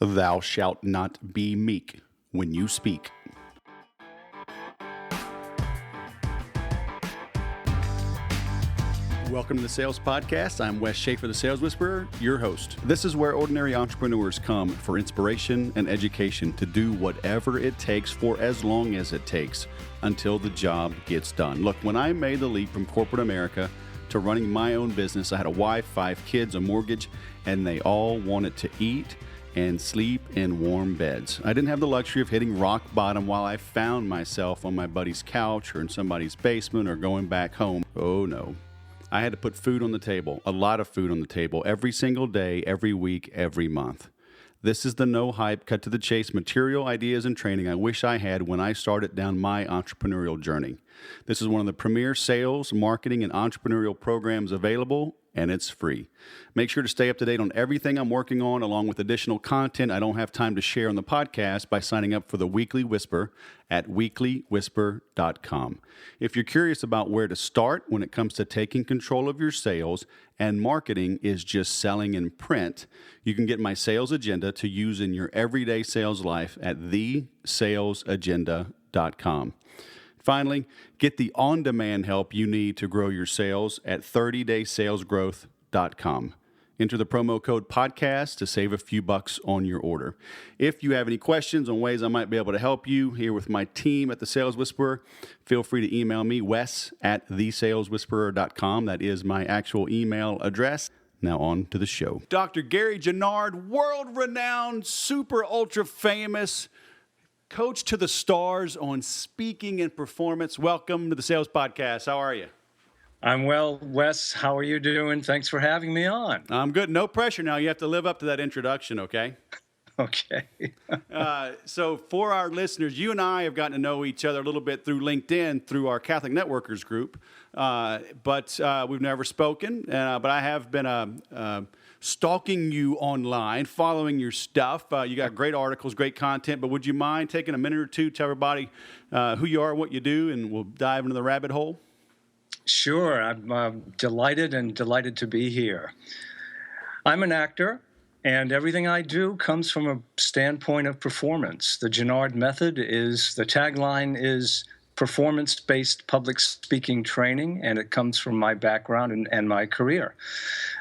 Thou shalt not be meek when you speak. Welcome to the Sales Podcast. I'm Wes Schaefer, the Sales Whisperer, your host. This is where ordinary entrepreneurs come for inspiration and education to do whatever it takes for as long as it takes until the job gets done. Look, when I made the leap from corporate America to running my own business, I had a wife, 5 kids, a mortgage, and they all wanted to eat and sleep in warm beds. I didn't have the luxury of hitting rock bottom while I found myself on my buddy's couch or in somebody's basement or going back home. Oh no. I had to put food on the table, a lot of food on the table, every single day, every week, every month. This is the no hype, cut to the chase material, ideas, and training I wish I had when I started down my entrepreneurial journey. This is one of the premier sales, marketing, and entrepreneurial programs available, and it's free. Make sure to stay up to date on everything I'm working on, along with additional content I don't have time to share on the podcast, by signing up for the Weekly Whisper at weeklywhisper.com. If you're curious about where to start when it comes to taking control of your sales and marketing is just selling in print, you can get my sales agenda to use in your everyday sales life at thesalesagenda.com. Finally, get the on-demand help you need to grow your sales at 30daysalesgrowth.com. Enter the promo code podcast to save a few bucks on your order. If you have any questions on ways I might be able to help you here with my team at The Sales Whisperer, feel free to email me, Wes at thesaleswhisperer.com. That is my actual email address. Now on to the show. Dr. Gary Genard, world-renowned, super ultra-famous coach to the stars on speaking and performance. Welcome to the Sales Podcast. How are you? I'm well, Wes. How are you doing? Thanks for having me on. I'm good. No pressure now. You have to live up to that introduction, okay? Okay. So for our listeners, you and I have gotten to know each other a little bit through LinkedIn, through our Catholic Networkers group, but we've never spoken. But I have been stalking you online, following your stuff. You got great articles, great content, but would you mind taking a minute or two to tell everybody who you are, what you do, and we'll dive into the rabbit hole? Sure. I'm delighted to be here. I'm an actor, and everything I do comes from a standpoint of performance. The Genard method the tagline is performance-based public speaking training, and it comes from my background and my career.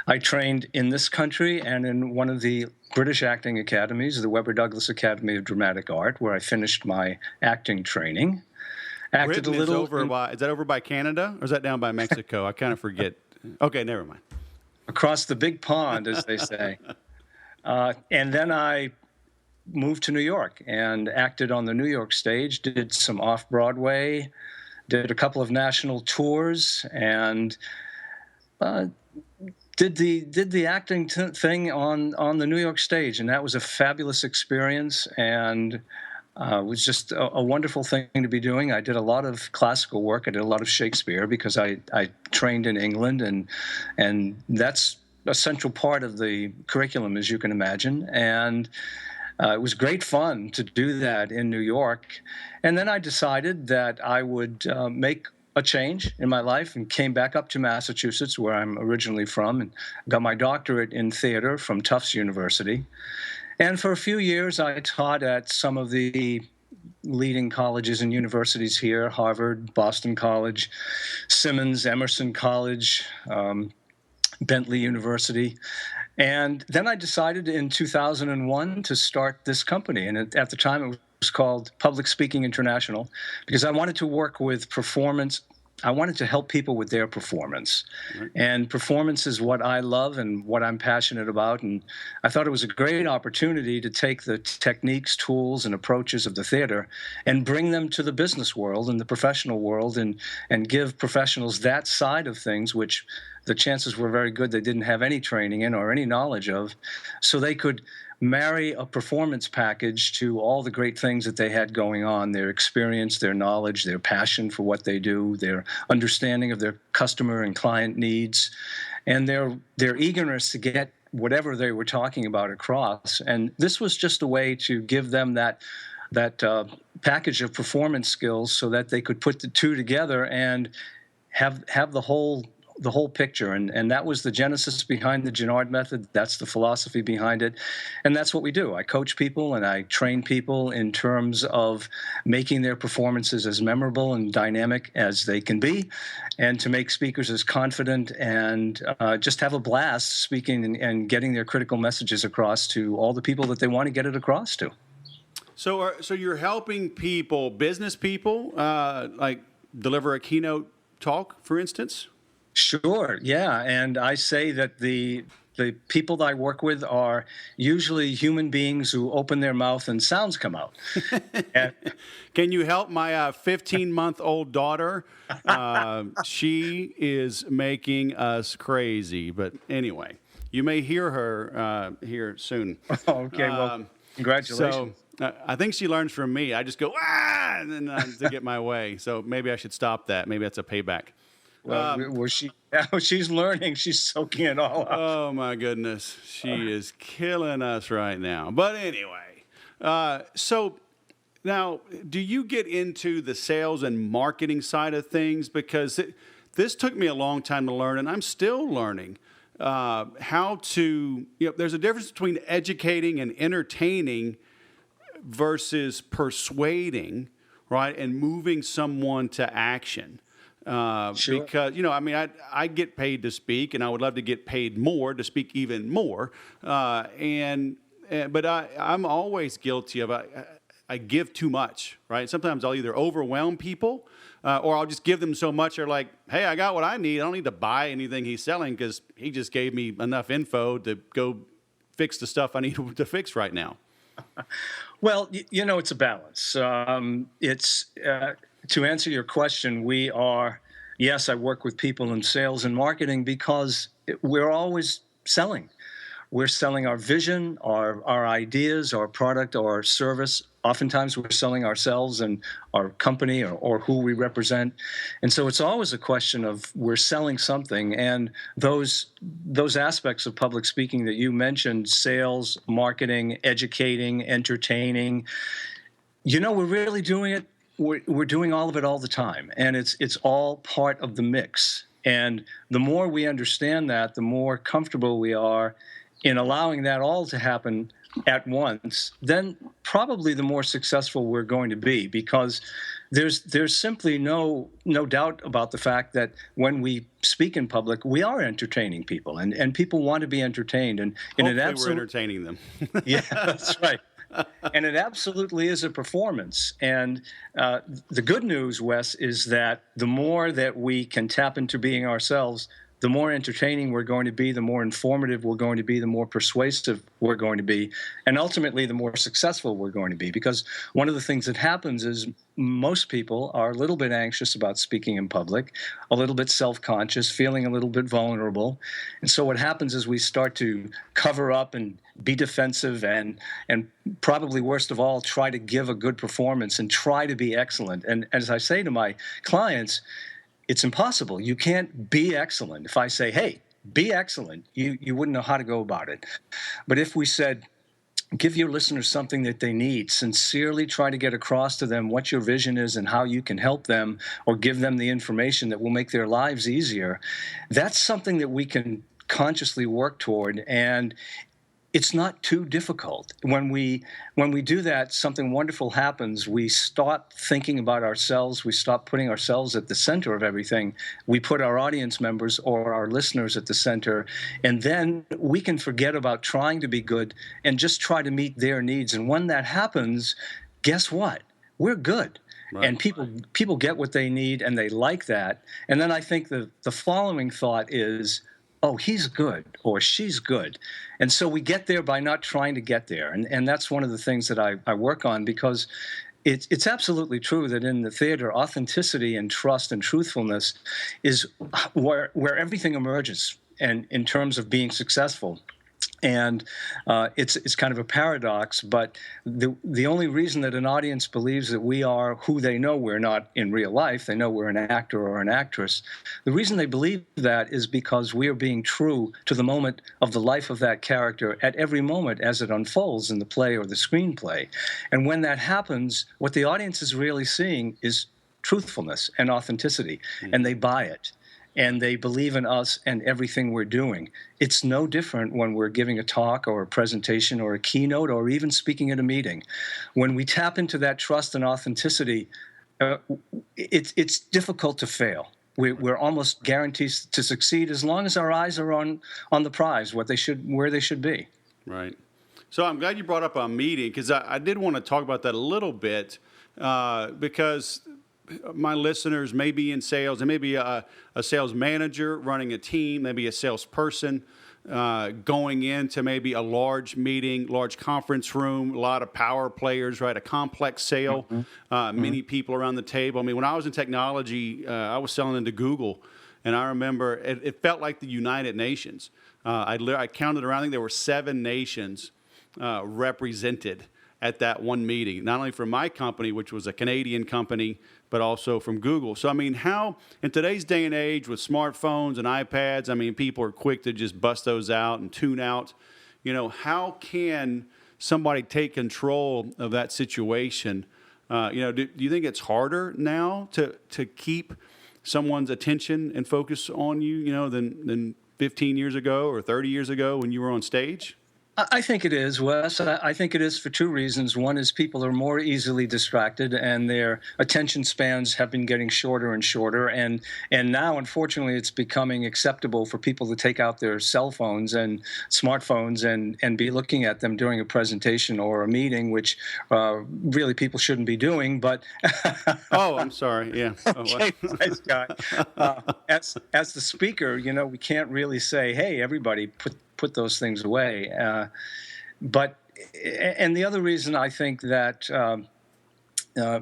I trained in this country and in one of the British acting academies, the Webber Douglas Academy of Dramatic Art, where I finished my acting training. Britain is that over by Canada, or is that down by Mexico? I kind of forget. Okay, never mind. Across the big pond, as they say. And then I moved to New York and acted on the New York stage, did some off-Broadway, did a couple of national tours, and did the acting thing on the New York stage. And that was a fabulous experience, and it was just a wonderful thing to be doing. I did a lot of classical work. I did a lot of Shakespeare because I trained in England, and that's a central part of the curriculum, as you can imagine. And it was great fun to do that in New York. And then I decided that I would make a change in my life and came back up to Massachusetts, where I'm originally from, and got my doctorate in theater from Tufts University. And for a few years, I taught at some of the leading colleges and universities here: Harvard, Boston College, Simmons, Emerson College, Bentley University. And then I decided in 2001 to start this company. And at the time, it was called Public Speaking International, because I wanted to work with performance. I wanted to help people with their performance. Right. And performance is what I love and what I'm passionate about. And I thought it was a great opportunity to take the techniques, tools, and approaches of the theater and bring them to the business world and the professional world, and give professionals that side of things, which the chances were very good they didn't have any training in or any knowledge of, so they could marry a performance package to all the great things that they had going on: their experience, their knowledge, their passion for what they do, their understanding of their customer and client needs, and their eagerness to get whatever they were talking about across. And this was just a way to give them that package of performance skills so that they could put the two together and have the whole the whole picture. And that was the genesis behind the Genard method. That's the philosophy behind it. And that's what we do. I coach people and I train people in terms of making their performances as memorable and dynamic as they can be, and to make speakers as confident and just have a blast speaking and getting their critical messages across to all the people that they want to get it across to. So you're helping people, business people, like deliver a keynote talk, for instance? Sure, yeah. And I say that the people that I work with are usually human beings who open their mouth and sounds come out. And, can you help my 15-month-old daughter? She is making us crazy. But anyway, you may hear her here soon. Okay, well, congratulations. So I think she learns from me. I just go, ah, and then to get my way. So maybe I should stop that. Maybe that's a payback. Well, she's learning. She's soaking it all up. Oh, my goodness. She is killing us right now. But anyway, so now, do you get into the sales and marketing side of things? Because this took me a long time to learn, and I'm still learning how to, there's a difference between educating and entertaining versus persuading, right, and moving someone to action. Sure. Because, I get paid to speak, and I would love to get paid more to speak even more. But I'm always guilty of I give too much, right? Sometimes I'll either overwhelm people or I'll just give them so much they're like, hey, I got what I need. I don't need to buy anything he's selling because he just gave me enough info to go fix the stuff I need to fix right now. Well, it's a balance. It's to answer your question, yes, I work with people in sales and marketing because we're always selling. We're selling our vision, our ideas, our product, our service. Oftentimes we're selling ourselves and our company or who we represent. And so it's always a question of we're selling something. And those aspects of public speaking that you mentioned, sales, marketing, educating, entertaining, we're really doing it. We're doing all of it all the time. And it's all part of the mix. And the more we understand that, the more comfortable we are in allowing that all to happen at once, then probably the more successful we're going to be, because there's simply no doubt about the fact that when we speak in public, we are entertaining people, and people want to be entertained. And we're entertaining them. Yeah, that's right. And it absolutely is a performance. And the good news, Wes, is that the more that we can tap into being ourselves, the more entertaining we're going to be, the more informative we're going to be, the more persuasive we're going to be, and ultimately the more successful we're going to be. Because one of the things that happens is most people are a little bit anxious about speaking in public, a little bit self-conscious, feeling a little bit vulnerable. And so what happens is we start to cover up and be defensive and probably worst of all, try to give a good performance and try to be excellent. And as I say to my clients, it's impossible. You can't be excellent. If I say, hey, be excellent, you wouldn't know how to go about it. But if we said, give your listeners something that they need, sincerely try to get across to them what your vision is and how you can help them or give them the information that will make their lives easier, that's something that we can consciously work toward. And it's not too difficult. When we do that, something wonderful happens. We stop thinking about ourselves. We stop putting ourselves at the center of everything. We put our audience members or our listeners at the center, and then we can forget about trying to be good and just try to meet their needs. And when that happens, guess what? We're good. Right. And people get what they need, and they like that. And then I think the following thought is, oh, he's good or she's good. And so we get there by not trying to get there. And that's one of the things that I work on, because it's absolutely true that in the theater, authenticity and trust and truthfulness is where everything emerges, and in terms of being successful. And it's kind of a paradox, but the only reason that an audience believes that we are who they know we're not in real life, they know we're an actor or an actress, the reason they believe that is because we are being true to the moment of the life of that character at every moment as it unfolds in the play or the screenplay. And when that happens, what the audience is really seeing is truthfulness and authenticity, and they buy it. and they believe in us and everything we're doing. It's no different when we're giving a talk or a presentation or a keynote or even speaking at a meeting. When we tap into that trust and authenticity, it's difficult to fail. We're almost guaranteed to succeed as long as our eyes are on the prize, where they should be. Right. So I'm glad you brought up a meeting, because I did want to talk about that a little bit, because my listeners may be in sales, and maybe a sales manager running a team, maybe a salesperson going into maybe a large meeting, large conference room, a lot of power players, right? A complex sale, many people around the table. I mean, when I was in technology, I was selling into Google, and I remember it felt like the United Nations. I counted around, I think there were 7 nations represented at that one meeting, not only from my company, which was a Canadian company, but also from Google. So, I mean, how, in today's day and age with smartphones and iPads, I mean, people are quick to just bust those out and tune out. How can somebody take control of that situation? Do you think it's harder now to keep someone's attention and focus on you, than 15 years ago or 30 years ago when you were on stage? I think it is, Wes. I think it is for 2 reasons. One is people are more easily distracted, and their attention spans have been getting shorter and shorter. And now, unfortunately, it's becoming acceptable for people to take out their cell phones and smartphones and be looking at them during a presentation or a meeting, which really people shouldn't be doing. But oh, I'm sorry. Yeah. Okay, nice guy. As the speaker, we can't really say, "Hey, everybody, put those things away." But the other reason I think that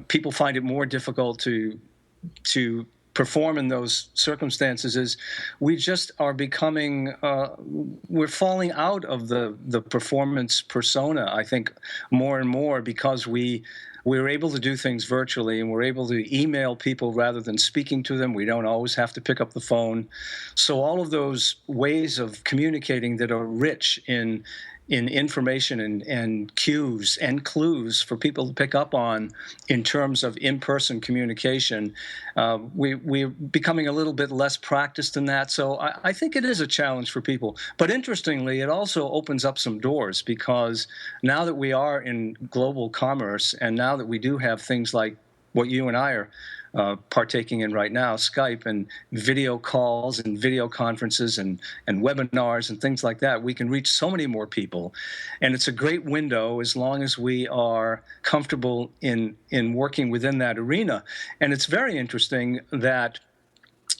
people find it more difficult to perform in those circumstances is we just are becoming we're falling out of the performance persona, I think, more and more, because we're able to do things virtually, and we're able to email people rather than speaking to them. We don't always have to pick up the phone. So all of those ways of communicating that are rich in information and cues and clues for people to pick up on in terms of in-person communication, we're becoming a little bit less practiced in that. So I think it is a challenge for people. But interestingly, it also opens up some doors, because now that we are in global commerce, and now that we do have things like what you and I are partaking in right now, Skype and video calls and video conferences and webinars and things like that, we can reach so many more people. And it's a great window as long as we are comfortable in working within that arena. And it's very interesting that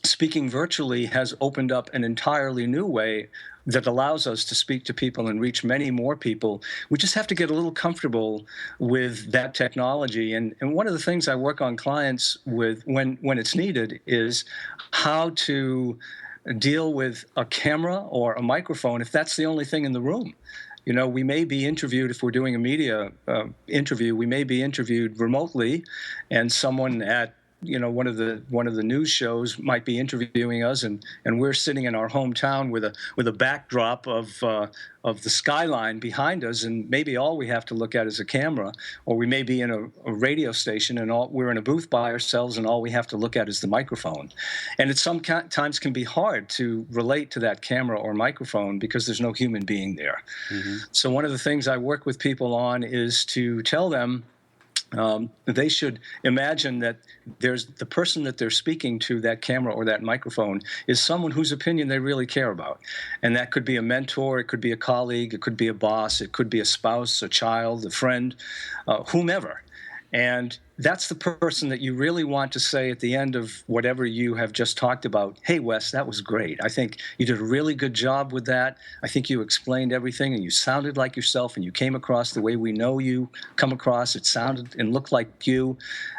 speaking virtually has opened up an entirely new way that allows us to speak to people and reach many more people. We just have to get a little comfortable with that technology. And one of the things I work on clients with when it's needed is how to deal with a camera or a microphone if that's the only thing in the room. We may be interviewed, if we're doing a media interview, we may be interviewed remotely, and someone at one of the news shows might be interviewing us, and we're sitting in our hometown with a backdrop of the skyline behind us, and maybe all we have to look at is a camera, or we may be in a radio station and we're in a booth by ourselves, and all we have to look at is the microphone. And it sometimes can be hard to relate to that camera or microphone because there's no human being there. Mm-hmm. So one of the things I work with people on is to tell them they should imagine that there's the person that they're speaking to, that camera or that microphone, is someone whose opinion they really care about. And that could be a mentor, it could be a colleague, it could be a boss, it could be a spouse, a child, a friend, whomever. And that's the person that you really want to say at the end of whatever you have just talked about, "Hey, Wes, that was great. I think you did a really good job with that. I think you explained everything, and you sounded like yourself, and you came across the way we know you come across. It sounded and looked like you.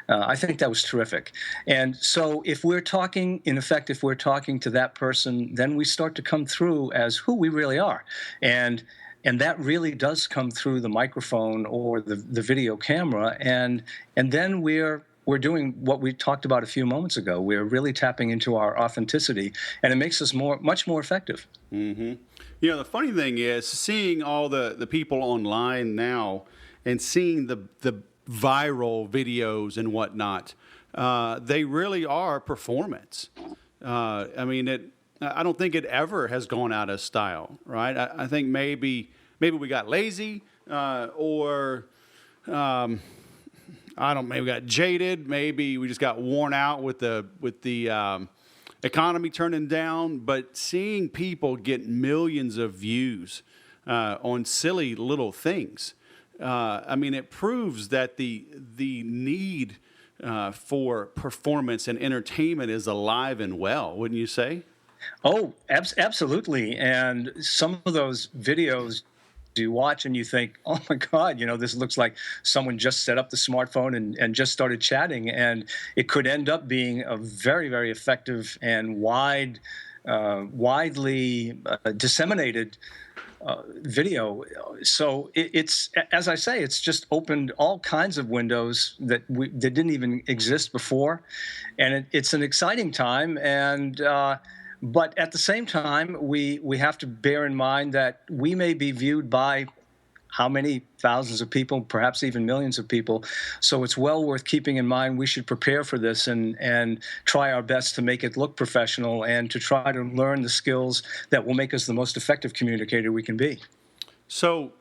I think that was terrific." And so if we're talking, in effect, if we're talking to that person, then we start to come through as who we really are. And that really does come through the microphone or the video camera. And then we're doing what we talked about a few moments ago. We're really tapping into our authenticity, and it makes us much more effective. Mm-hmm. The funny thing is seeing all the people online now and seeing the viral videos and whatnot, they really are performance. I mean, I don't think it ever has gone out of style, right? I think maybe we got lazy, or I don't. Maybe we got jaded. Maybe we just got worn out with the economy turning down. But seeing people get millions of views on silly little things, I mean, it proves that the need for performance and entertainment is alive and well. Wouldn't you say? Oh, absolutely. And some of those videos you watch and you think, oh my God, this looks like someone just set up the smartphone and just started chatting. And it could end up being a very, very effective and widely disseminated video. So it's, as I say, it's just opened all kinds of windows that didn't even exist before. And it's an exciting time. And but at the same time, we have to bear in mind that we may be viewed by how many thousands of people, perhaps even millions of people. So it's well worth keeping in mind we should prepare for this and try our best to make it look professional and to try to learn the skills that will make us the most effective communicator we can be. So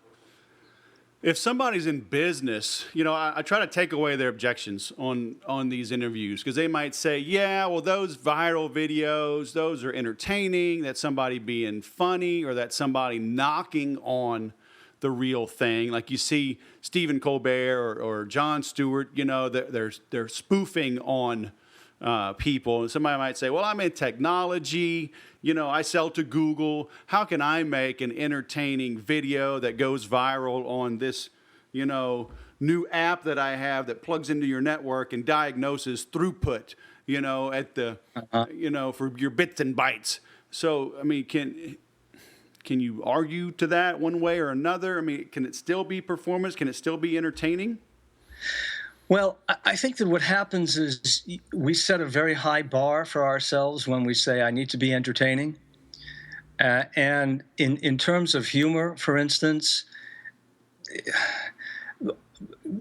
if somebody's in business, I try to take away their objections on these interviews, because they might say, yeah, well, those viral videos, those are entertaining, that's somebody being funny, or that's somebody knocking on the real thing. Like you see Stephen Colbert or Jon Stewart, they're spoofing on people. And somebody might say, well, I'm in technology, I sell to Google. How can I make an entertaining video that goes viral on this, new app that I have that plugs into your network and diagnoses throughput, at the, for your bits and bytes. So, I mean, can you argue to that one way or another? I mean, can it still be performance? Can it still be entertaining? Well, I think that what happens is we set a very high bar for ourselves when we say, I need to be entertaining. And in terms of humor, for instance,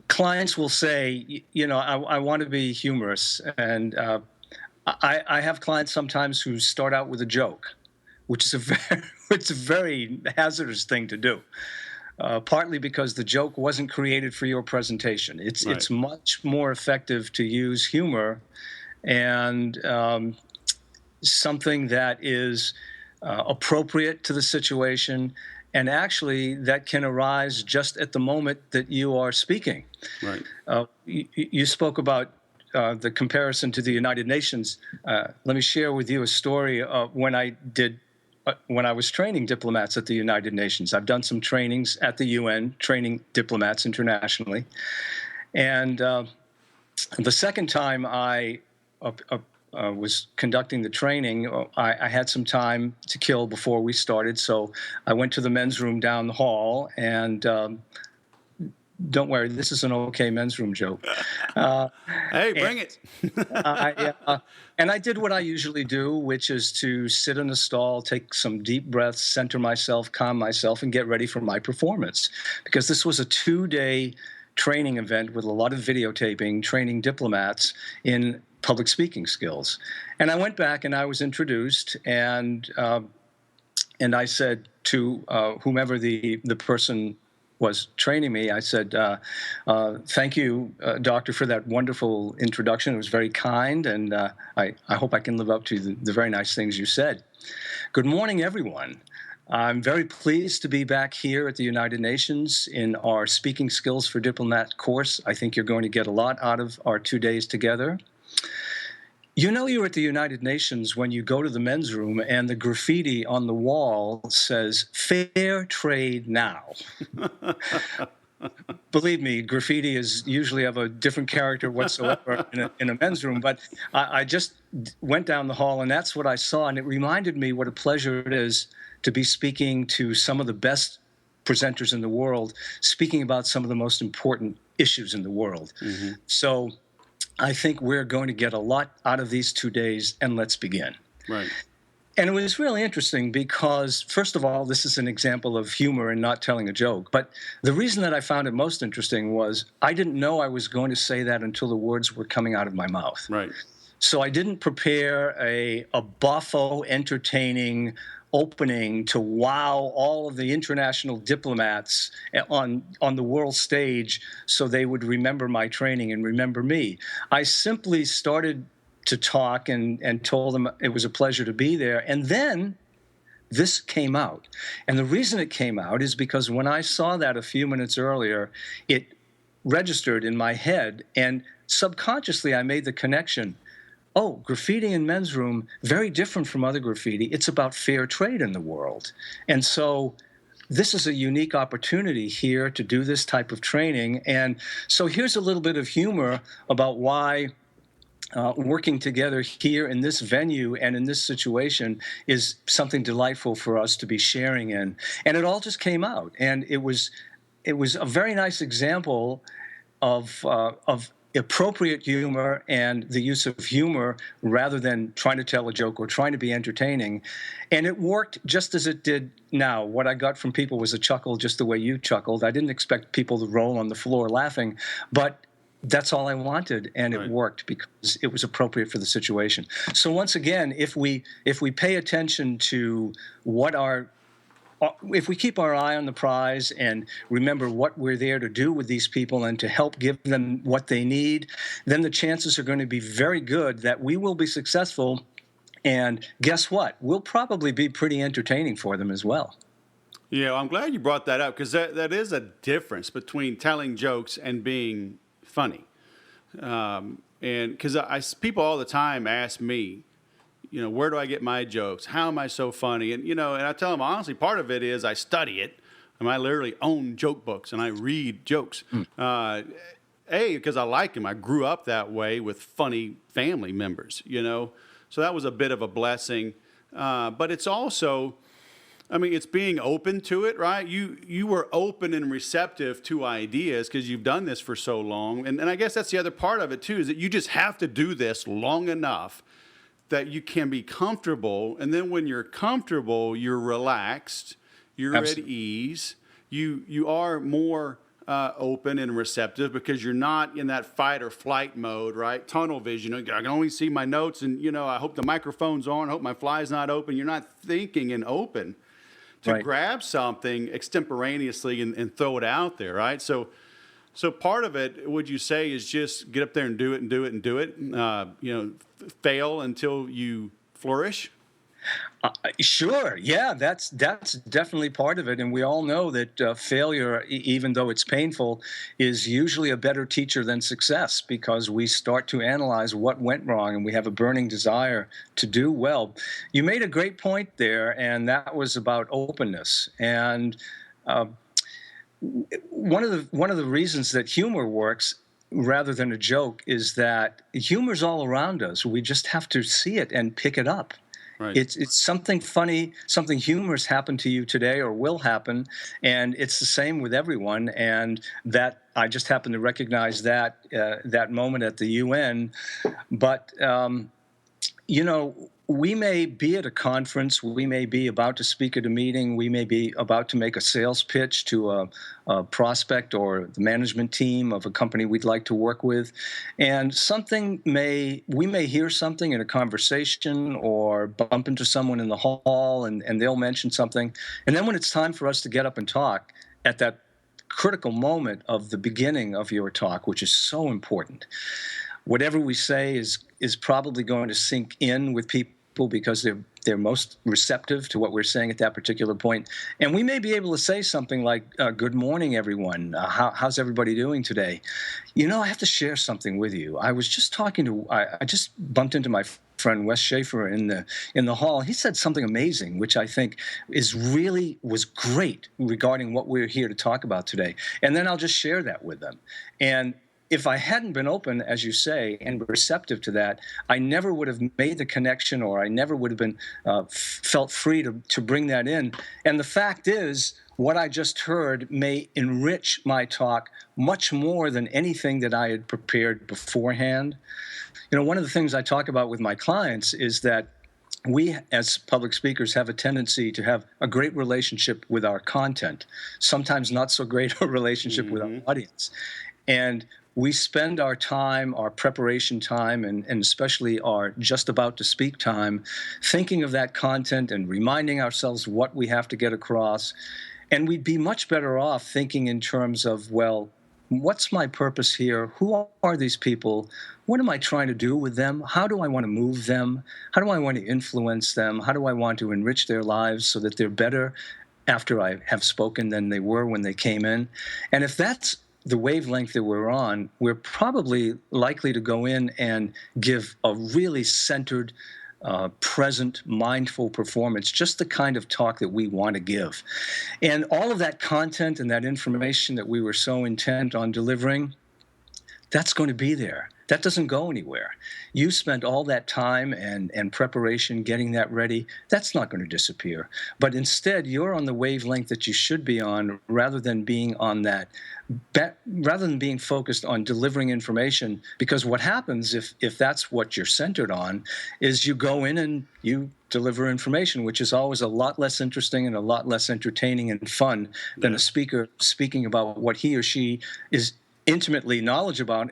clients will say, I want to be humorous. And I have clients sometimes who start out with a joke, which is it's a very hazardous thing to do. Partly because the joke wasn't created for your presentation. It's much more effective to use humor and something that is appropriate to the situation, and actually that can arise just at the moment that you are speaking. Right. You spoke about the comparison to the United Nations. Let me share with you a story of when I was training diplomats at the United Nations. I've done some trainings at the UN, training diplomats internationally. And the second time I was conducting the training, I had some time to kill before we started. So I went to the men's room down the hall, and don't worry, this is an okay men's room joke. Hey, bring it. And I did what I usually do, which is to sit in a stall, take some deep breaths, center myself, calm myself, and get ready for my performance. Because this was a 2-day training event with a lot of videotaping, training diplomats in public speaking skills. And I went back and I was introduced, and I said to whomever the person was training me, I said, thank you, doctor, for that wonderful introduction. It was very kind, and I hope I can live up to the very nice things you said. Good morning, everyone. I'm very pleased to be back here at the United Nations in our Speaking Skills for Diplomat course. I think you're going to get a lot out of our 2 days together. You're at the United Nations when you go to the men's room and the graffiti on the wall says, "Fair trade now." Believe me, graffiti is usually of a different character whatsoever in a men's room. But I just went down the hall, and that's what I saw. And it reminded me what a pleasure it is to be speaking to some of the best presenters in the world, speaking about some of the most important issues in the world. Mm-hmm. So I think we're going to get a lot out of these 2 days, and let's begin. Right. And it was really interesting because, first of all, this is an example of humor and not telling a joke. But the reason that I found it most interesting was I didn't know I was going to say that until the words were coming out of my mouth. Right. So I didn't prepare a buffo, entertaining opening to wow all of the international diplomats on the world stage so they would remember my training and remember me. I simply started to talk and told them it was a pleasure to be there. And then this came out. And the reason it came out is because when I saw that a few minutes earlier, it registered in my head, and subconsciously I made the connection. Oh, graffiti in men's room, very different from other graffiti. It's about fair trade in the world. And so this is a unique opportunity here to do this type of training. And so here's a little bit of humor about why working together here in this venue and in this situation is something delightful for us to be sharing in. And it all just came out. And it was a very nice example of appropriate humor and the use of humor rather than trying to tell a joke or trying to be entertaining. And it worked just as it did now. What I got from people was a chuckle just the way you chuckled. I didn't expect people to roll on the floor laughing, but that's all I wanted, and it worked because it was appropriate for the situation. So once again, if we pay attention to if we keep our eye on the prize and remember what we're there to do with these people and to help give them what they need, then the chances are going to be very good that we will be successful. And guess what? We'll probably be pretty entertaining for them as well. Yeah, I'm glad you brought that up because that is a difference between telling jokes and being funny. And because people all the time ask me, where do I get my jokes? How am I so funny? And, and I tell them, honestly, part of it is I study it. And I literally own joke books and I read jokes. Because I like them. I grew up that way with funny family members, So that was a bit of a blessing. But it's also, it's being open to it, right? You were open and receptive to ideas because you've done this for so long. And I guess that's the other part of it, too, is that you just have to do this long enough that you can be comfortable, and then when you're comfortable, you're relaxed, you're Absolutely. At ease, you are more open and receptive because you're not in that fight or flight mode, right? Tunnel vision. I can only see my notes, and I hope the microphone's on, I hope my fly's not open. You're not thinking and open to grab something extemporaneously and throw it out there, right? So part of it, would you say, is just get up there and do it and do it and do it? Fail until you flourish? Sure. Yeah, that's definitely part of it. And we all know that failure, even though it's painful, is usually a better teacher than success because we start to analyze what went wrong and we have a burning desire to do well. You made a great point there, and that was about openness. And one of the reasons that humor works rather than a joke is that humor's all around us. We just have to see it and pick it up. Right. It's something funny, something humorous happened to you today or will happen, and it's the same with everyone. And that I just happened to recognize that moment at the UN. But we may be at a conference, we may be about to speak at a meeting, we may be about to make a sales pitch to a prospect or the management team of a company we'd like to work with, and we may hear something in a conversation or bump into someone in the hall and they'll mention something, and then when it's time for us to get up and talk at that critical moment of the beginning of your talk, which is so important, whatever we say is probably going to sink in with people because they're most receptive to what we're saying at that particular point. And we may be able to say something like, good morning, everyone. How's everybody doing today? I have to share something with you. I was just I just bumped into my friend Wes Schaefer in the hall. He said something amazing, which I think was great regarding what we're here to talk about today. And then I'll just share that with them. And if I hadn't been open, as you say, and receptive to that, I never would have made the connection, or I never would have been felt free to bring that in. And the fact is, what I just heard may enrich my talk much more than anything that I had prepared beforehand. One of the things I talk about with my clients is that we, as public speakers, have a tendency to have a great relationship with our content, sometimes not so great a relationship with our audience. And we spend our time, our preparation time, and especially our just about to speak time, thinking of that content and reminding ourselves what we have to get across. And we'd be much better off thinking in terms of, well, what's my purpose here? Who are these people? What am I trying to do with them? How do I want to move them? How do I want to influence them? How do I want to enrich their lives so that they're better after I have spoken than they were when they came in? And if that's the wavelength that we're on, we're probably likely to go in and give a really centered, present, mindful performance, just the kind of talk that we want to give. And all of that content and that information that we were so intent on delivering, that's going to be there. That doesn't go anywhere. You spent all that time and preparation getting that ready. That's not going to disappear. But instead, you're on the wavelength that you should be on, rather than being on that, rather than being focused on delivering information. Because what happens if that's what you're centered on is you go in and you deliver information, which is always a lot less interesting and a lot less entertaining and fun than a speaker speaking about what he or she is intimately knowledgeable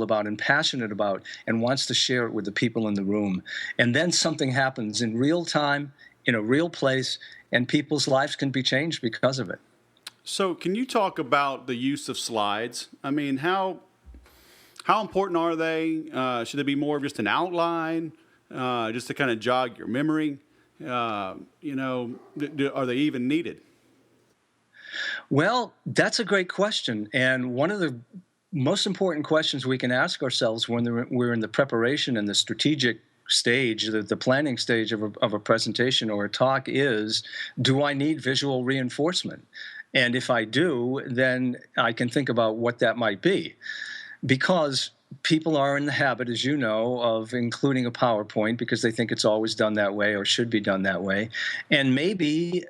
about and passionate about, and wants to share it with the people in the room. And then something happens in real time, in a real place, and people's lives can be changed because of it. So can you talk about the use of slides? I mean, how important are they? Should they be more of just an outline, just to kind of jog your memory? Are they even needed? Well, that's a great question. And one of the most important questions we can ask ourselves when we're in the preparation and the strategic stage, the planning stage of a presentation or a talk is, do I need visual reinforcement? And if I do, then I can think about what that might be. Because people are in the habit, as you know, of including a PowerPoint because they think it's always done that way or should be done that way. And maybe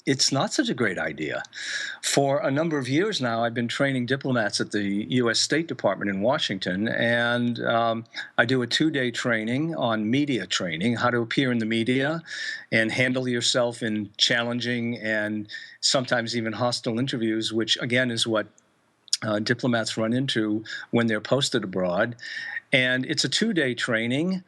it's not such a great idea. For a number of years now, I've been training diplomats at the U.S. State Department in Washington, and I do a 2-day training on media training, how to appear in the media and handle yourself in challenging and sometimes even hostile interviews, which, again, is what diplomats run into when they're posted abroad. And it's a 2-day training,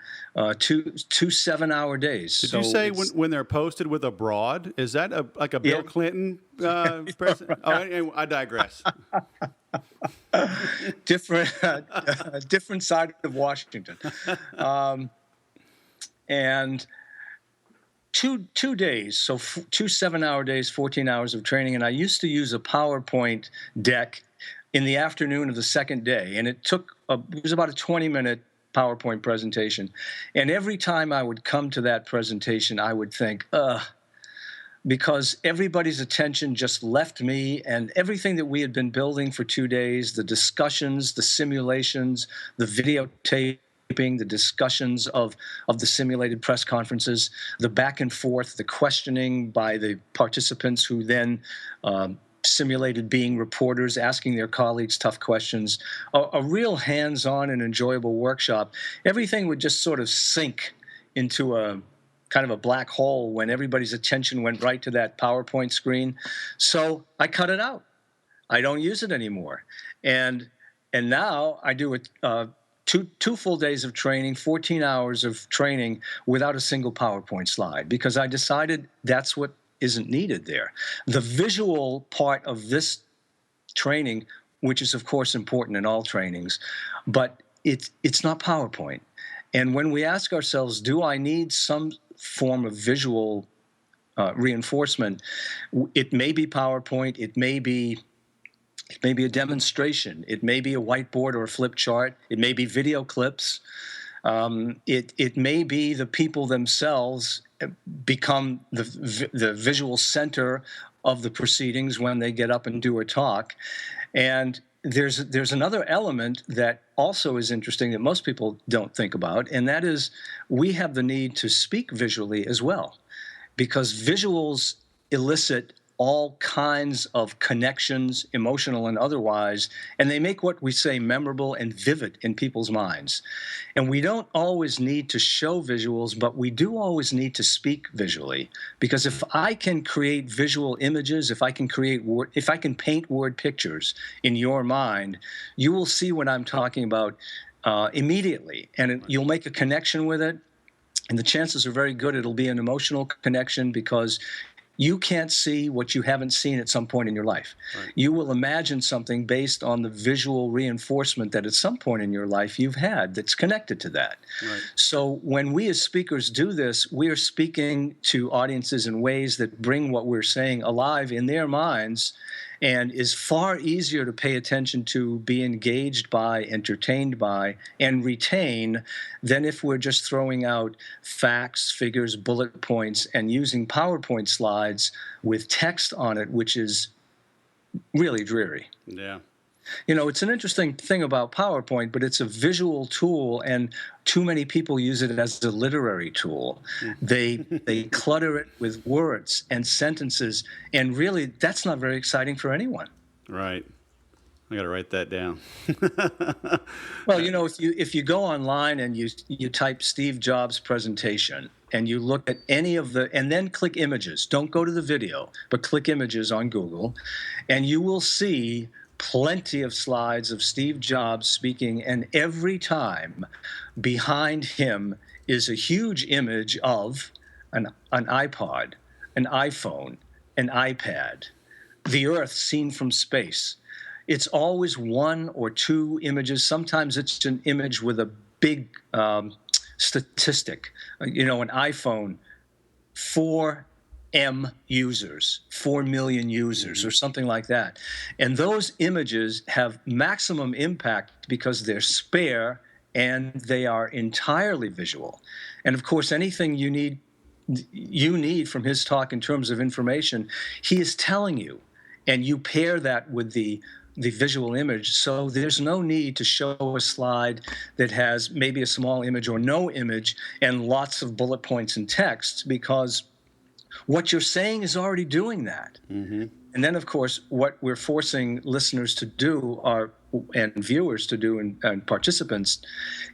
two 7-hour days. Did you say when they're posted with abroad? Is that like a Bill Clinton president? Oh, anyway, I digress. Different side of Washington. And two days, so 2 7-hour days, 14 hours of training. And I used to use a PowerPoint deck in the afternoon of the second day, and it was about a 20-minute PowerPoint presentation. And every time I would come to that presentation, I would think, because everybody's attention just left me, and everything that we had been building for 2 days, the discussions, the simulations, the videotaping, the discussions of the simulated press conferences, the back and forth, the questioning by the participants who then simulated being reporters, asking their colleagues tough questions, a real hands-on and enjoyable workshop. Everything would just sort of sink into a kind of a black hole when everybody's attention went right to that PowerPoint screen. So I cut it out. I don't use it anymore. And now I do it two full days of training, 14 hours of training without a single PowerPoint slide, because I decided that's what isn't needed there. The visual part of this training, which is of course important in all trainings, but it's not PowerPoint. And when we ask ourselves, do I need some form of visual reinforcement? It may be PowerPoint, it may be a demonstration, it may be a whiteboard or a flip chart, it may be video clips, it may be the people themselves become the visual center of the proceedings when they get up and do a talk. And there's another element that also is interesting that most people don't think about, and that is we have the need to speak visually as well, because visuals elicit all kinds of connections, emotional and otherwise, and they make what we say memorable and vivid in people's minds. And we don't always need to show visuals, but we do always need to speak visually. Because if I can create visual images, if I can paint word pictures in your mind, you will see what I'm talking about immediately, and you'll make a connection with it. And the chances are very good it'll be an emotional connection, because you can't see what you haven't seen at some point in your life. Right. You will imagine something based on the visual reinforcement that at some point in your life you've had that's connected to that. Right. So when we as speakers do this, we are speaking to audiences in ways that bring what we're saying alive in their minds, and is far easier to pay attention to, be engaged by, entertained by, and retain than if we're just throwing out facts, figures, bullet points, and using PowerPoint slides with text on it, which is really dreary. Yeah. You know, it's an interesting thing about PowerPoint, but it's a visual tool, and too many people use it as a literary tool. They clutter it with words and sentences, and really, that's not very exciting for anyone. Right. I got to write that down. Well, you know, if you go online and you type Steve Jobs presentation, and you look at any of and then click images. Don't go to the video, but click images on Google, and you will see plenty of slides of Steve Jobs speaking, and every time behind him is a huge image of an iPod, an iPhone, an iPad, the Earth seen from space. It's always one or two images. Sometimes it's an image with a big statistic. You know, an iPhone, 4M users, 4 million users, or something like that. And those images have maximum impact because they're spare and they are entirely visual. And of course, anything you need from his talk in terms of information, he is telling you, and you pair that with the visual image. So there's no need to show a slide that has maybe a small image or no image and lots of bullet points and text, because what you're saying is already doing that. Mm-hmm. And then, of course, what we're forcing listeners to do and viewers to do and participants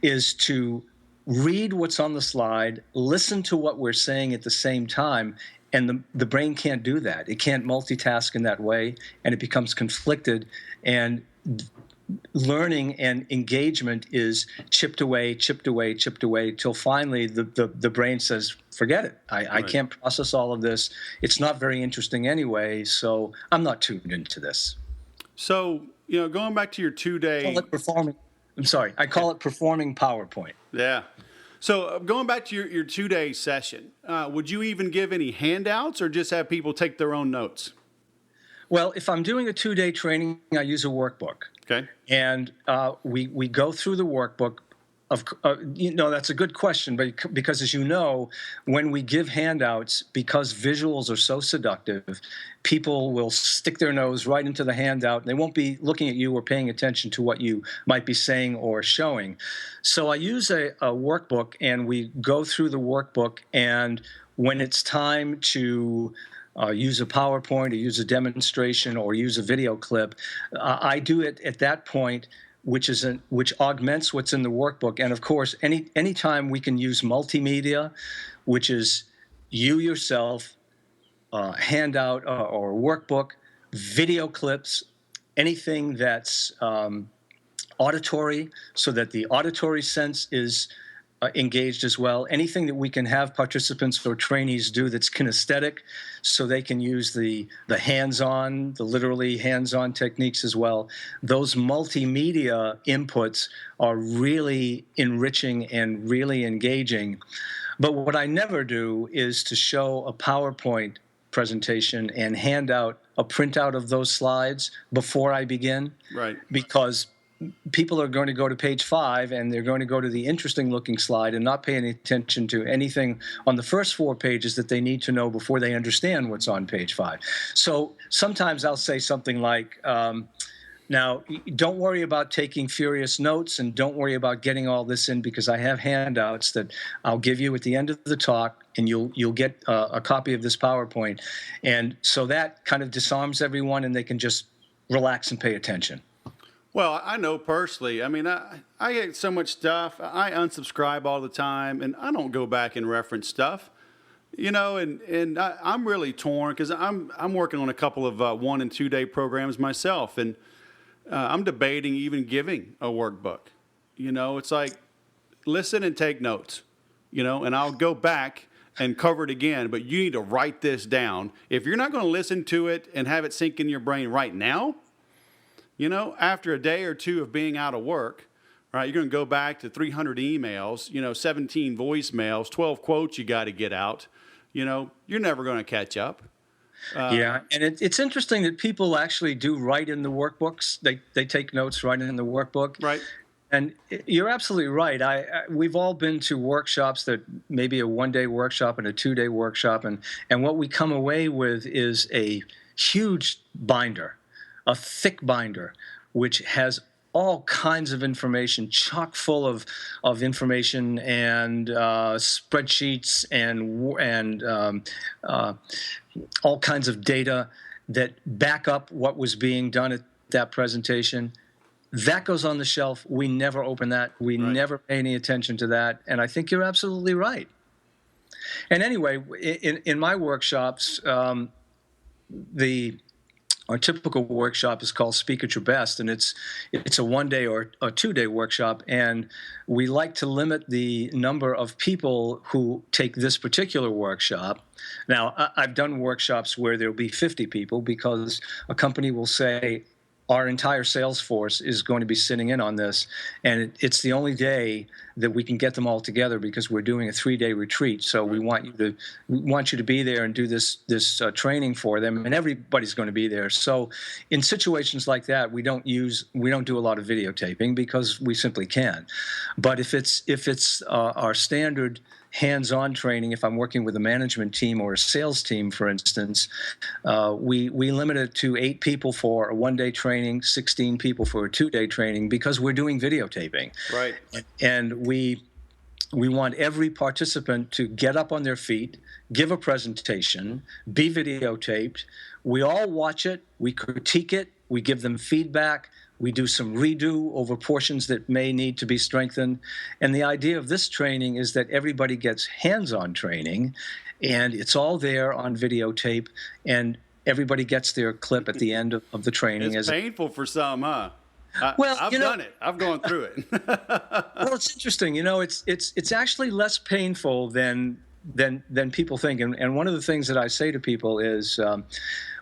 is to read what's on the slide, listen to what we're saying at the same time, and the brain can't do that. It can't multitask in that way, and it becomes conflicted, and learning and engagement is chipped away till finally the brain says, forget it. I can't process all of this. It's not very interesting anyway, so I'm not tuned into this. So, you know, going back to your 2-day... I call it performing PowerPoint. Yeah. So going back to your 2-day session, would you even give any handouts or just have people take their own notes? Well, if I'm doing a 2-day training, I use a workbook. Okay. And we go through the workbook. That's a good question, but because, as you know, when we give handouts, because visuals are so seductive, people will stick their nose right into the handout, and they won't be looking at you or paying attention to what you might be saying or showing. So I use a workbook, and we go through the workbook, and when it's time to use a PowerPoint or use a demonstration or use a video clip, I do it at that point, which augments what's in the workbook. And of course, anytime we can use multimedia, which is you yourself, handout or workbook, video clips, anything that's auditory, so that the auditory sense is engaged as well. Anything that we can have participants or trainees do that's kinesthetic, so they can use the hands-on, the literally hands-on techniques as well. Those multimedia inputs are really enriching and really engaging. But what I never do is to show a PowerPoint presentation and hand out a printout of those slides before I begin. Right. Because people are going to go to page 5 and they're going to go to the interesting looking slide and not pay any attention to anything on the first 4 pages that they need to know before they understand what's on page 5. So sometimes I'll say something like, Now, don't worry about taking furious notes, and don't worry about getting all this in, because I have handouts that I'll give you at the end of the talk, and you'll get a copy of this PowerPoint. And so that kind of disarms everyone, and they can just relax and pay attention. Well, I know personally, I mean, I get so much stuff. I unsubscribe all the time, and I don't go back and reference stuff. You know, and I'm really torn because I'm working on a couple of 1 and 2 day programs myself, and I'm debating even giving a workbook. You know, it's like, listen and take notes, you know, and I'll go back and cover it again, but you need to write this down. If you're not going to listen to it and have it sink in your brain right now, you know, after a day or two of being out of work, right, you're going to go back to 300 emails, you know, 17 voicemails, 12 quotes you got to get out. You know, you're never going to catch up. Yeah, and it's interesting that people actually do write in the workbooks. They take notes right in the workbook. Right. And you're absolutely right. We've all been to workshops that maybe a 1-day workshop and a 2-day workshop, and what we come away with is a huge binder, a thick binder, which has all kinds of information, chock full of information and spreadsheets and all kinds of data that back up what was being done at that presentation. That goes on the shelf. We never open that. We never pay any attention to that. And I think you're absolutely right. And anyway, in my workshops, our typical workshop is called Speak at Your Best, and it's a 1-day or a 2-day workshop, and we like to limit the number of people who take this particular workshop. Now, I've done workshops where there'll be 50 people because a company will say, our entire sales force is going to be sitting in on this, and it's the only day that we can get them all together because we're doing a 3-day retreat. So we want you to be there and do this training for them, and everybody's going to be there. So in situations like that, we don't do a lot of videotaping because we simply can't. But if it's our standard hands-on training, if I'm working with a management team or a sales team, for instance, we limit it to 8 people for a 1-day training, 16 people for a 2-day training, because we're doing videotaping. Right. And we want every participant to get up on their feet, give a presentation, be videotaped. We all watch it, we critique it, we give them feedback. We do some redo over portions that may need to be strengthened. And the idea of this training is that everybody gets hands-on training, and it's all there on videotape, and everybody gets their clip at the end of the training. It's painful for some, huh? I've done it. I've gone through it. Well, it's interesting. You know, it's actually less painful than people think. And one of the things that I say to people is,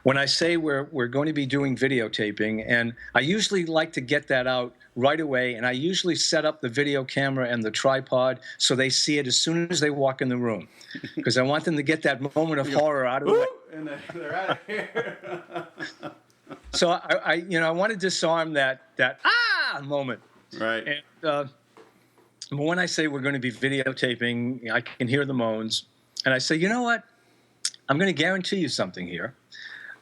when I say we're going to be doing videotaping, and I usually like to get that out right away, and I usually set up the video camera and the tripod so they see it as soon as they walk in the room, because I want them to get that moment of horror out of the way. And they're out of here. So I want to disarm that moment. Right. And when I say we're going to be videotaping, I can hear the moans, and I say, you know what? I'm going to guarantee you something here.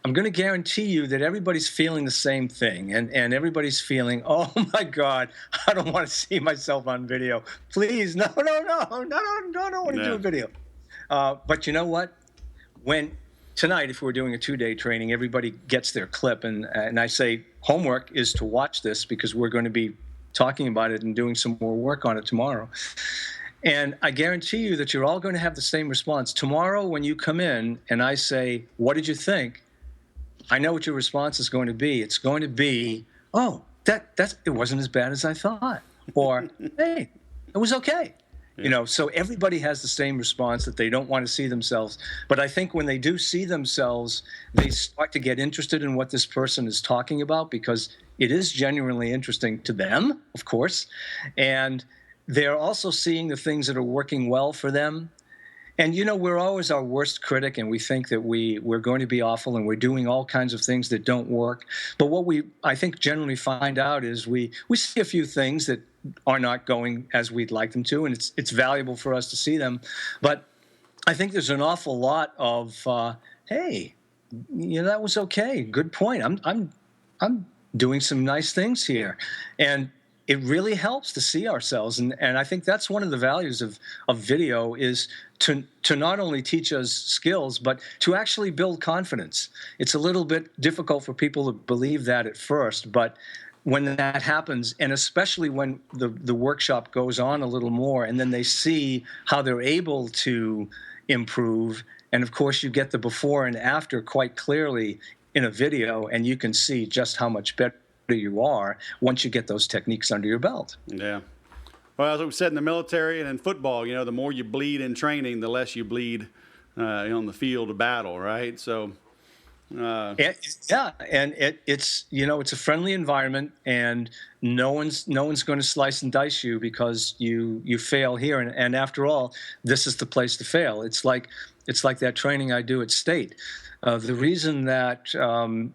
I'm going to guarantee you that everybody's feeling the same thing, and everybody's feeling, oh my God, I don't want to see myself on video. Please, no, I don't want to do a video. But you know what? When tonight, if we're doing a 2-day training, everybody gets their clip, and I say homework is to watch this because we're going to be talking about it and doing some more work on it tomorrow. And I guarantee you that you're all going to have the same response. Tomorrow when you come in and I say, what did you think? I know what your response is going to be. It's going to be, oh, it wasn't as bad as I thought. Or, hey, it was okay. Yeah. You know, so everybody has the same response, that they don't want to see themselves. But I think when they do see themselves, they start to get interested in what this person is talking about, because it is genuinely interesting to them, of course. And they're also seeing the things that are working well for them. And, you know, we're always our worst critic, and we think that we're going to be awful and we're doing all kinds of things that don't work. But what I think, generally find out is we see a few things that are not going as we'd like them to, and it's valuable for us to see them. But I think there's an awful lot of, hey, you know, that was okay. Good point. I'm doing some nice things here. And it really helps to see ourselves. And I think that's one of the values of video is to not only teach us skills, but to actually build confidence. It's a little bit difficult for people to believe that at first, but when that happens, and especially when the workshop goes on a little more, and then they see how they're able to improve, and of course you get the before and after quite clearly in a video, and you can see just how much better you are once you get those techniques under your belt. Yeah. Well, as we said in the military and in football, the more you bleed in training, the less you bleed on the field of battle, right? So, and it's it's a friendly environment, and no one's going to slice and dice you because you fail here. And after all, this is the place to fail. It's like that training I do at State. The reason that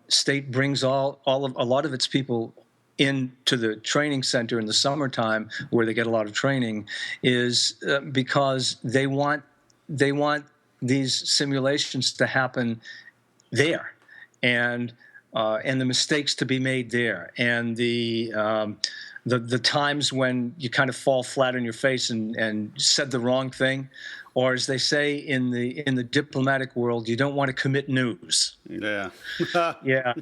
State brings a lot of its people into the training center in the summertime, where they get a lot of training, is because they want these simulations to happen there, and the mistakes to be made there, and the times when you kind of fall flat on your face and said the wrong thing. Or as they say in the diplomatic world, you don't want to commit news. Yeah. Yeah.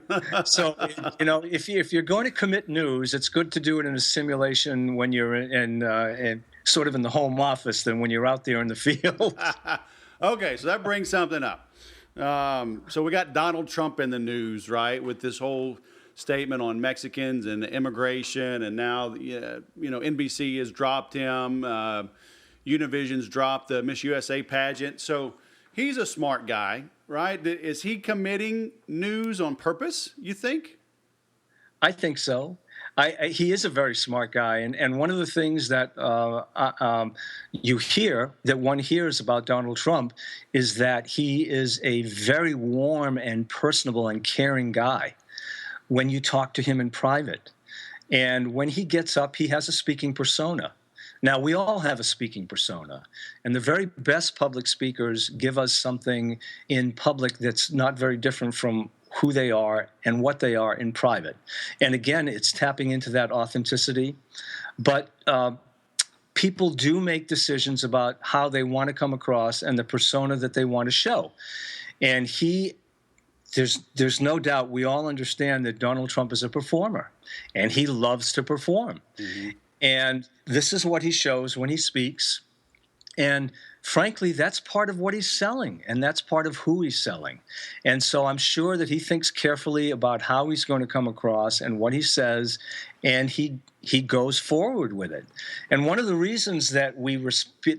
So, if you're going to commit news, it's good to do it in a simulation when you're in sort of in the home office than when you're out there in the field. Okay, so that brings something up. So we got Donald Trump in the news, right, with this whole statement on Mexicans and immigration, and now NBC has dropped him. Univision's dropped the Miss USA pageant. So he's a smart guy, right? Is he committing news on purpose, you think? I think so. He is a very smart guy. And one of the things that one hears about Donald Trump is that he is a very warm and personable and caring guy when you talk to him in private. And when he gets up, he has a speaking persona. Now, we all have a speaking persona, and the very best public speakers give us something in public that's not very different from who they are and what they are in private. And again, it's tapping into that authenticity. But people do make decisions about how they want to come across and the persona that they want to show. And there's no doubt, we all understand that Donald Trump is a performer, and he loves to perform. Mm-hmm. And this is what he shows when he speaks. And frankly, that's part of what he's selling, and that's part of who he's selling. And so I'm sure that he thinks carefully about how he's going to come across and what he says, and he goes forward with it. And one of the reasons that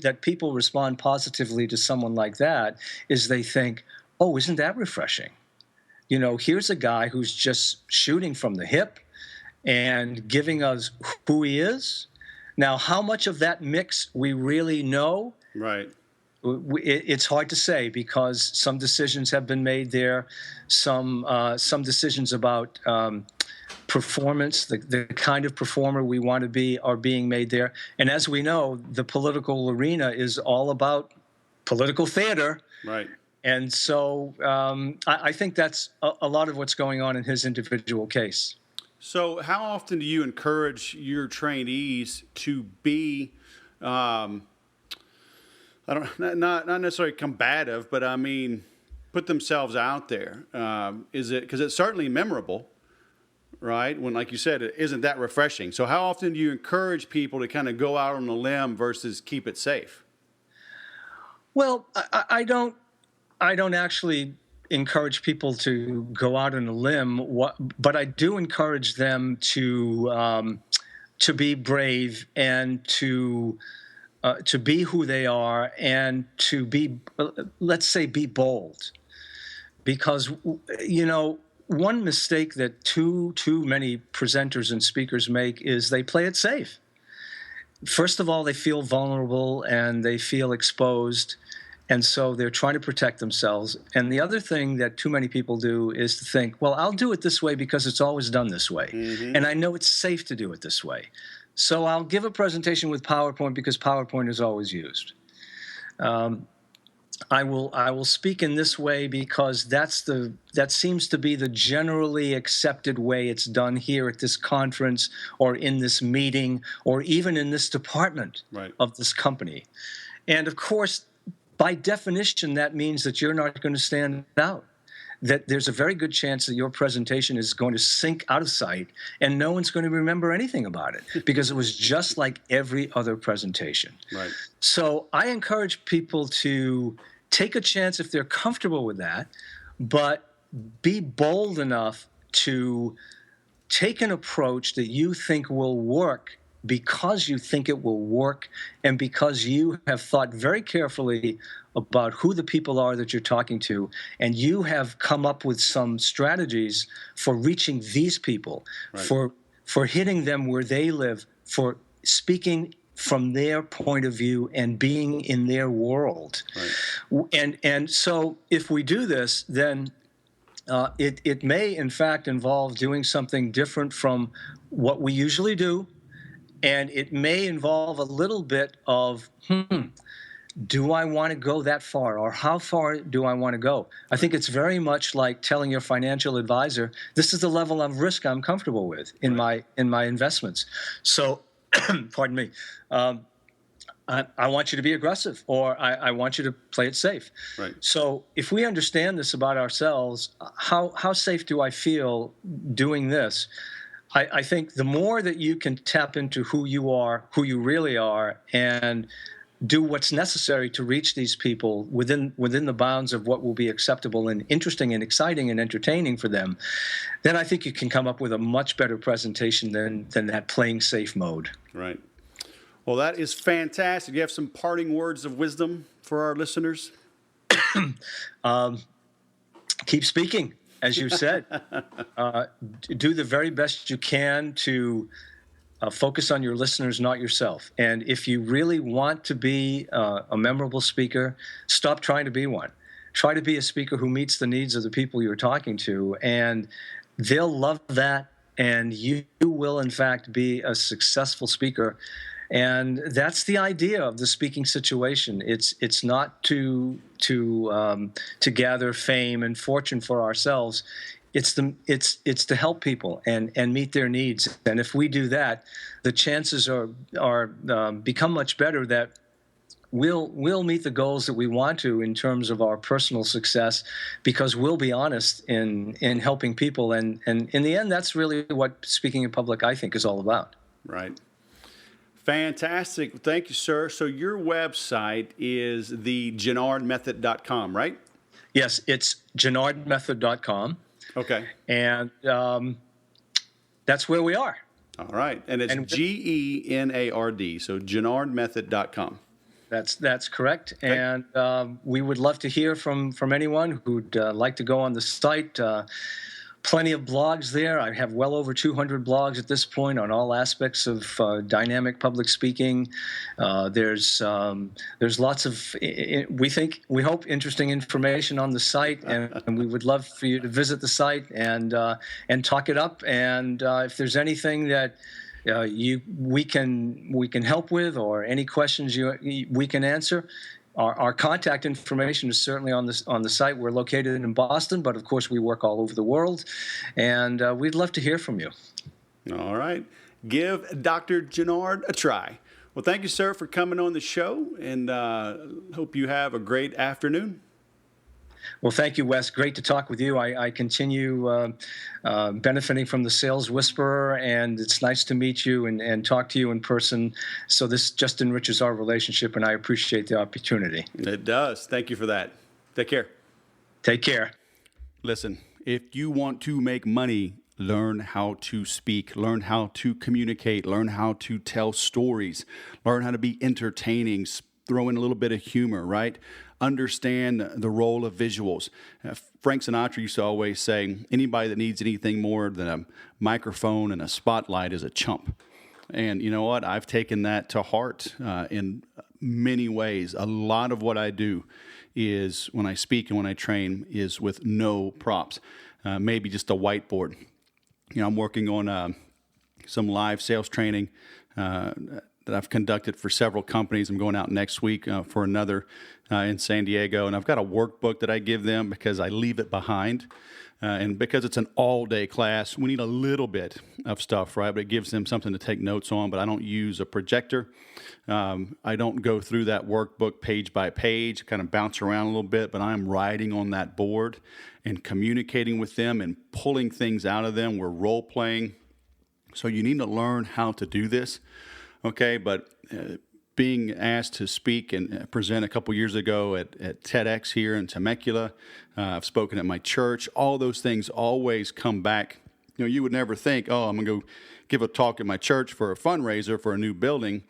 that people respond positively to someone like that is they think, oh, isn't that refreshing? Here's a guy who's just shooting from the hip and giving us who he is. Now, how much of that mix we really know, right? It's hard to say, because some decisions have been made there, some decisions about performance, the kind of performer we want to be, are being made there. And as we know, the political arena is all about political theater. Right. And so I think that's a lot of what's going on in his individual case. So how often do you encourage your trainees to be, not necessarily combative, but I mean, put themselves out there? Is it, because it's certainly memorable, right? When, like you said, it isn't that refreshing. So how often do you encourage people to kind of go out on a limb versus keep it safe? Well, I don't actually encourage people to go out on a limb, but I do encourage them to be brave and to be who they are, and to be, let's say, be bold. Because, one mistake that too many presenters and speakers make is they play it safe. First of all, they feel vulnerable and they feel exposed, and so they're trying to protect themselves. And the other thing that too many people do is to think, well, I'll do it this way because it's always done this way. Mm-hmm. And I know it's safe to do it this way. So I'll give a presentation with PowerPoint because PowerPoint is always used. I will speak in this way because that seems to be the generally accepted way it's done here at this conference or in this meeting or even in this department Right. of this company. And of course, by definition, that means that you're not going to stand out. That there's a very good chance that your presentation is going to sink out of sight and no one's going to remember anything about it because it was just like every other presentation. Right. So I encourage people to take a chance if they're comfortable with that, but be bold enough to take an approach that you think will work because you think it will work and because you have thought very carefully about who the people are that you're talking to, and you have come up with some strategies for reaching these people, Right. for hitting them where they live, for speaking from their point of view and being in their world. Right. And so if we do this, then it may in fact involve doing something different from what we usually do. And it may involve a little bit of, do I want to go that far? Or how far do I want to go? I think it's very much like telling your financial advisor, this is the level of risk I'm comfortable with in my investments. So, pardon me, I want you to be aggressive, or I want you to play it safe. Right. So if we understand this about ourselves, how safe do I feel doing this? I think the more that you can tap into who you are, who you really are, and do what's necessary to reach these people within the bounds of what will be acceptable and interesting and exciting and entertaining for them, then I think you can come up with a much better presentation than that playing safe mode. Right. Well, that is fantastic. Do you have some parting words of wisdom for our listeners? Keep speaking. As you said, do the very best you can to focus on your listeners, not yourself. And if you really want to be a memorable speaker, stop trying to be one. Try to be a speaker who meets the needs of the people you're talking to, and they'll love that, and you will, in fact, be a successful speaker. And that's the idea of the speaking situation. It's not to gather fame and fortune for ourselves. It's to help people and meet their needs. And if we do that, the chances are become much better that we'll meet the goals that we want to in terms of our personal success, because we'll be honest in helping people. And in the end, that's really what speaking in public, I think, is all about. Right. Fantastic. Thank you, sir. So your website is the genardmethod.com, right? Yes, it's genardmethod.com. Okay. And that's where we are. All right. And it's Genard, so genardmethod.com. That's correct. Okay. And we would love to hear from anyone who'd like to go on the site. Plenty of blogs there. I have well over 200 blogs at this point on all aspects of dynamic public speaking. There's lots of, we hope, interesting information on the site, and we would love for you to visit the site and talk it up. And if there's anything that we can help with, or any questions we can answer, our contact information is certainly on the site. We're located in Boston, but of course we work all over the world, and we'd love to hear from you. All right. Give Dr. Genard a try. Well, thank you, sir, for coming on the show, and hope you have a great afternoon. Well, thank you, Wes. Great to talk with you. I continue benefiting from the Sales Whisperer, and it's nice to meet you and talk to you in person. So this just enriches our relationship, and I appreciate the opportunity. It does. Thank you for that. Take care. Take care. Listen, if you want to make money, learn how to speak, learn how to communicate, learn how to tell stories, learn how to be entertaining, throw in a little bit of humor, right? Understand the role of visuals. Frank Sinatra used to always say, anybody that needs anything more than a microphone and a spotlight is a chump. And you know what? I've taken that to heart in many ways. A lot of what I do is, when I speak and when I train, is with no props, maybe just a whiteboard. You know, I'm working on some live sales training that that I've conducted for several companies. I'm going out next week for another in San Diego, and I've got a workbook that I give them because I leave it behind. And because it's an all-day class, we need a little bit of stuff, right? But it gives them something to take notes on, but I don't use a projector. I don't go through that workbook page by page, kind of bounce around a little bit, but I'm writing on that board and communicating with them and pulling things out of them. We're role-playing. So you need to learn how to do this, okay? But being asked to speak and present a couple years ago at TEDx here in Temecula. I've spoken at my church. All those things always come back. You know, you would never think, oh, I'm going to go give a talk at my church for a fundraiser for a new building.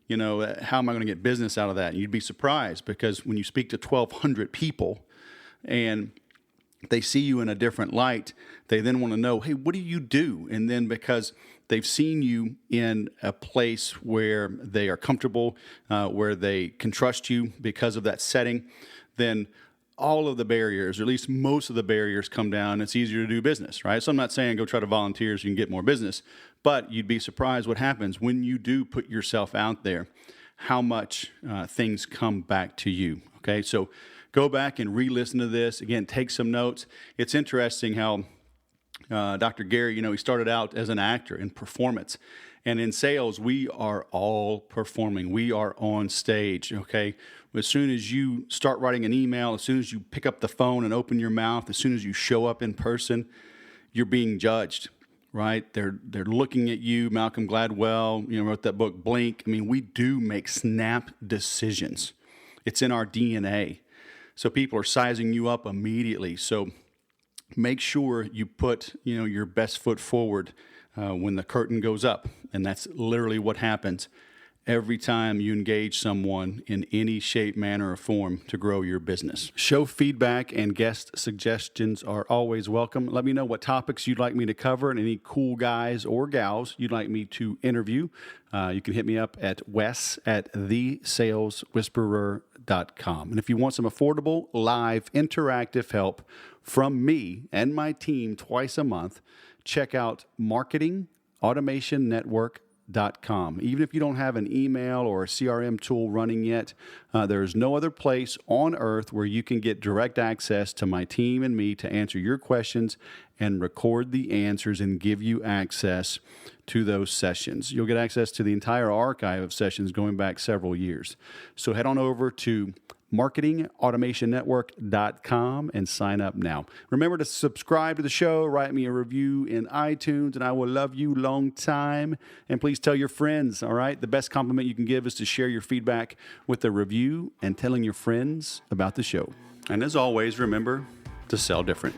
You know, how am I going to get business out of that? And you'd be surprised because when you speak to 1,200 people and they see you in a different light, they then want to know, hey, what do you do? And then because they've seen you in a place where they are comfortable, where they can trust you because of that setting, then all of the barriers, or at least most of the barriers, come down. It's easier to do business, right? So I'm not saying go try to volunteer so you can get more business, but you'd be surprised what happens when you do put yourself out there, how much things come back to you, okay? So go back and re-listen to this. Again, take some notes. It's interesting how Dr. Gary, he started out as an actor in performance. And in sales, we are all performing. We are on stage, okay? As soon as you start writing an email, as soon as you pick up the phone and open your mouth, as soon as you show up in person, you're being judged, right? They're looking at you. Malcolm Gladwell, wrote that book, Blink. I mean, we do make snap decisions. It's in our DNA. So people are sizing you up immediately. So make sure you put, your best foot forward when the curtain goes up. And that's literally what happens every time you engage someone in any shape, manner, or form to grow your business. Show feedback and guest suggestions are always welcome. Let me know what topics you'd like me to cover and any cool guys or gals you'd like me to interview. You can hit me up at wes@thesaleswhisperer.com. And if you want some affordable, live, interactive help from me and my team twice a month, check out marketingautomationnetwork.com. Even if you don't have an email or a CRM tool running yet, there's no other place on earth where you can get direct access to my team and me to answer your questions and record the answers and give you access to those sessions. You'll get access to the entire archive of sessions going back several years. So head on over to marketingautomationnetwork.com and sign up now. Remember to subscribe to the show, write me a review in iTunes, and I will love you long time. And please tell your friends, all right? The best compliment you can give is to share your feedback with a review and telling your friends about the show. And as always, remember to sell different.